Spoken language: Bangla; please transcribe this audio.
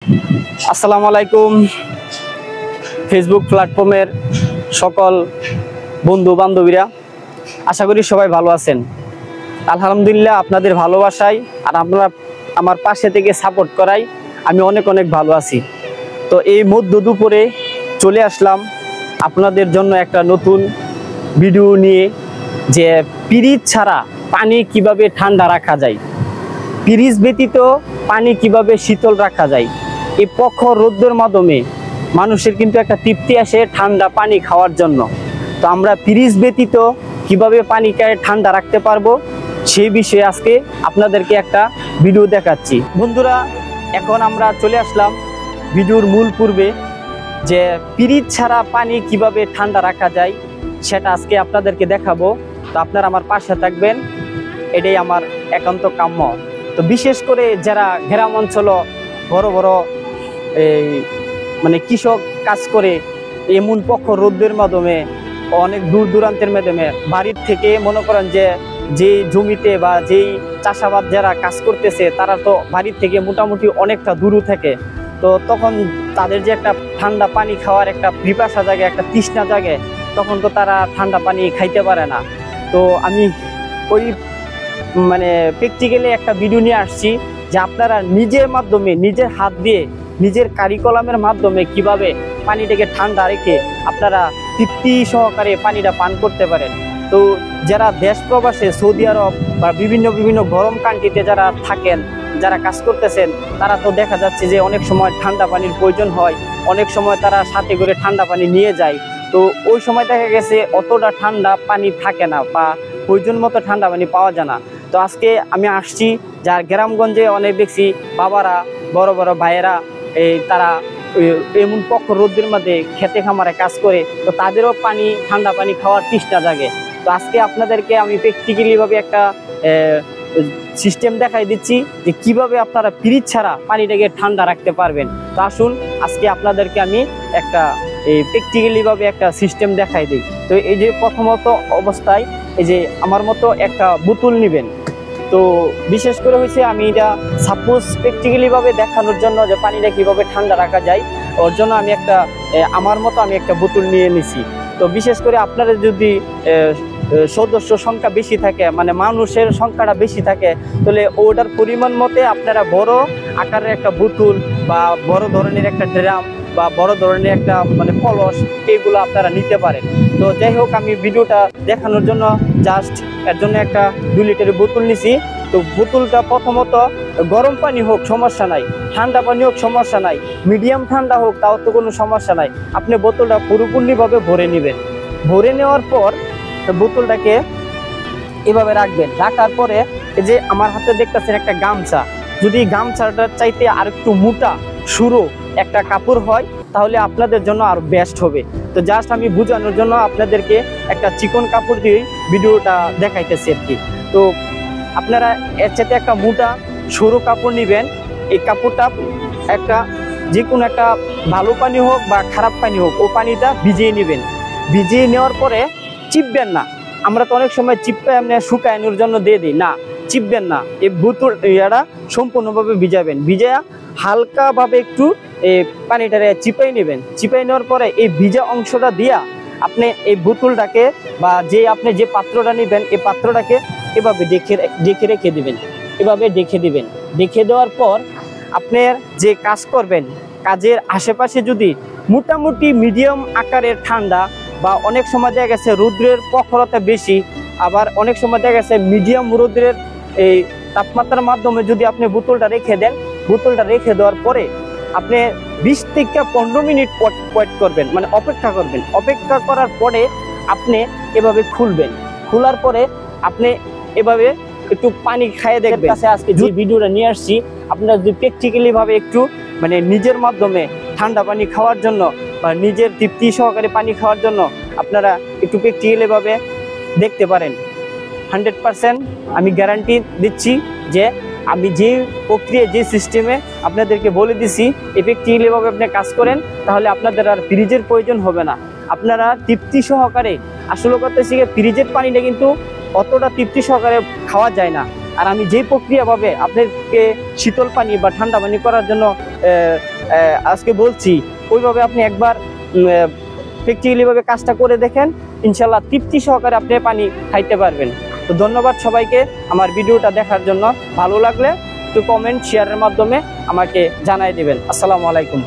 আসসালামু আলাইকুম ফেসবুক প্ল্যাটফর্মের সকল বন্ধু বান্ধবীরা, আশা করি সবাই ভালো আছেন। আলহামদুলিল্লাহ, আপনাদের ভালোবাসায় আর আপনারা আমার পাশে থেকে সাপোর্ট করাই আমি অনেক অনেক ভালো আছি। তো এই মধ্য দুপুরে চলে আসলাম আপনাদের জন্য একটা নতুন ভিডিও নিয়ে, যে ফ্রিজ ছাড়া পানি কিভাবে ঠান্ডা রাখা যায়, ফ্রিজ ব্যতীত পানি কিভাবে শীতল রাখা যায়। এই প্রখর রোদ্রের মাধ্যমে মানুষের কিন্তু একটা তৃপ্তি আসে ঠান্ডা পানি খাওয়ার জন্য। তো আমরা ফ্রিজ ব্যতীত কিভাবে পানিকে ঠান্ডা রাখতে পারবো সেই বিষয়ে আজকে আপনাদেরকে একটা ভিডিও দেখাচ্ছি। বন্ধুরা, এখন আমরা চলে আসলাম ভিডিওর মূল পূর্বে, যে ফ্রিজ ছাড়া পানি কিভাবে ঠান্ডা রাখা যায় সেটা আজকে আপনাদেরকে দেখাবো। তো আপনারা আমার পাশে থাকবেন, এটাই আমার একান্ত কাম্য। তো বিশেষ করে যারা গ্রাম অঞ্চল বড় বড় কৃষক কাজ করে, এমন প্রখর রোদ্রের মাধ্যমে অনেক দূর দূরান্তের মাধ্যমে বাড়ির থেকে মনে করেন যে জমিতে বা যেই চাষাবাদ যারা কাজ করতেছে তারা তো বাড়ির থেকে মোটামুটি অনেকটা দূর থাকে। তো তখন তাদের যে একটা ঠান্ডা পানি খাওয়ার একটা পিপাসা জাগে, একটা তৃষ্ণা জাগে, তখন তো তারা ঠান্ডা পানি খাইতে পারে না। তো আমি ওই প্র্যাকটিক্যালি একটা ভিডিও নিয়ে আসছি, যে আপনারা নিজের মাধ্যমে, নিজের হাত দিয়ে, নিজের কারিকলামের মাধ্যমে কিভাবে পানিটাকে ঠান্ডা রেখে আপনারা তৃপ্তি সহকারে পানিটা পান করতে পারেন। তো যারা দেশ প্রবাসে সৌদি আরব বা বিভিন্ন গরম কান্ট্রিতে যারা থাকেন, যারা কাজ করতেছেন, তারা তো দেখা যাচ্ছে যে অনেক সময় ঠান্ডা পানির প্রয়োজন হয়, অনেক সময় তারা সাথে করে ঠান্ডা পানি নিয়ে যায়। তো ওই সময় দেখা গেছে অতটা ঠান্ডা পানি থাকে না বা প্রয়োজন মতো ঠান্ডা পানি পাওয়া যায় না। তো আজকে আমি আসছি, যার গ্রামগঞ্জে অনেক দেখছি বাবারা, বড় বড় ভাইয়েরা তারা এমন প্রখর রোদ্রের মধ্যে খেতে খামারে কাজ করে, তো তাদেরও ঠান্ডা পানি খাওয়ার তৃষ্ণা জাগে। তো আজকে আপনাদেরকে আমি প্র্যাকটিক্যালিভাবে একটা সিস্টেম দেখাই দিচ্ছি, যে কিভাবে আপনারা ফ্রিজ ছাড়া পানিটাকে ঠান্ডা রাখতে পারবেন। তো আসুন আজকে আপনাদেরকে আমি একটা প্র্যাকটিক্যালিভাবে একটা সিস্টেম দেখাই দিই। তো এই যে প্রথমত অবস্থায় এই যে আমার মতো একটা বোতল নেবেন। তো বিশেষ করে হয়েছে আমি এটা সাপোজ প্র্যাকটিক্যালিভাবে দেখানোর জন্য যে পানিটা কিভাবে ঠান্ডা রাখা যায়, ওর জন্য আমি আমার মতো একটা বোতল নিয়ে নিছি। তো বিশেষ করে আপনারা যদি সদস্য সংখ্যা বেশি থাকে, মানুষের সংখ্যাটা বেশি থাকে, তাহলে ওটার পরিমাণ মতে আপনারা বড় আকারের একটা বোতল বা বড় ধরনের একটা ড্রাম বা বড় ধরনের একটা কলস, এইগুলো আপনারা নিতে পারেন। তো যাই হোক, আমি ভিডিওটা দেখানোর জন্য জাস্ট এর জন্য একটা 2 লিটারের বোতল নিছি। তো বোতলটা প্রথমত গরম পানি হোক সমস্যা নাই, ঠান্ডা পানি হোক সমস্যা নাই, মিডিয়াম ঠান্ডা হোক তাও তো কোনো সমস্যা নাই। আপনি বোতলটা পুরোপুরিভাবে ভরে নেবেন। ভরে নেওয়ার পর বোতলটাকে এভাবে রাখবেন। রাখার পরে এই যে আমার হাতে দেখতেছেন একটা গামছা, যদি গামছাটার চাইতে আর একটু মোটা সরু একটা কাপড় হয় তাহলে আপনাদের জন্য আরো বেস্ট হবে। তো জাস্ট আমি বোঝানোর জন্য আপনাদেরকে একটা চিকন কাপড় দিয়ে ভিডিওটা দেখাইতেছি আর কি। তো আপনারা এর সাথে একটা মোটা সরু কাপড় নেবেন। এই কাপড়টা যে কোনো একটা ভালো পানি হোক বা খারাপ পানি হোক, ও পানিটা ভিজিয়ে নেবেন। ভিজিয়ে নেওয়ার পরে চিপবেন না। আমরা তো অনেক সময় চিপে শুকানোর জন্য দিয়ে দিই, না, চিপবেন না। এই বোতল সম্পূর্ণভাবে ভিজাবেন। ভিজা হালকাভাবে একটু পানিটারে চিপাই নেবেন। চিপাই নেওয়ার পরে এই ভিজা অংশটা দিয়া আপনি এই বোতলটাকে বা আপনি যে পাত্রটা নেবেন, এই পাত্রটাকে এভাবে ডেকে রেখে দিবেন। এভাবে ডেকে দিবেন। ডেকে দেওয়ার পর আপনার যে কাজ করবেন, কাজের আশেপাশে যদি মোটামুটি মিডিয়াম আকারের ঠান্ডা বা অনেক সময় দেখা গেছে রৌদ্রের প্রখরতা বেশি, আবার অনেক সময় দেখা গেছে মিডিয়াম রৌদ্রের এই তাপমাত্রার মাধ্যমে যদি আপনি বোতলটা রেখে দেন, বোতলটা রেখে দেওয়ার পরে আপনি 20 থেকে 15 মিনিট ওয়েট করবেন, অপেক্ষা করবেন। অপেক্ষা করার পরে আপনি এভাবে খুলবেন। খোলার পরে আপনি এভাবে একটু পানি খাইয়ে দেখবেন। আজকে যে ভিডিওটা নিয়ে আসছি, আপনারা যদি প্র্যাকটিক্যালিভাবে একটু নিজের মাধ্যমে ঠান্ডা পানি খাওয়ার জন্য বা নিজের তৃপ্তি সহকারে পানি খাওয়ার জন্য আপনারা একটু প্র্যাকটিক্যালিভাবে দেখতে পারেন। 100% আমি গ্যারান্টি দিচ্ছি যে আমি যে প্রক্রিয়া, যে সিস্টেমে আপনাদেরকে বলে দিছি, প্র্যাকটিক্যালিভাবে আপনি কাজ করেন, তাহলে আপনাদের আর ফ্রিজের প্রয়োজন হবে না। আপনারা তৃপ্তি সহকারে, আসলে কথা হচ্ছে ফ্রিজের পানিটা কিন্তু অতটা তৃপ্তি সহকারে খাওয়া যায় না। আর আমি যে প্রক্রিয়াভাবে আপনাদেরকে শীতল পানি বা ঠান্ডা পানি করার জন্য আজকে বলছি, ওইভাবে আপনি একবার প্র্যাকটিক্যালিভাবে কাজটা করে দেখেন, ইনশাল্লাহ তৃপ্তি সহকারে আপনি পানি খাইতে পারবেন। তো ধন্যবাদ সবাইকে আমার ভিডিওটা দেখার জন্য। ভালো লাগলে একটু কমেন্ট শেয়ারের মাধ্যমে আমাকে জানাই দিবেন। আসসালামু আলাইকুম।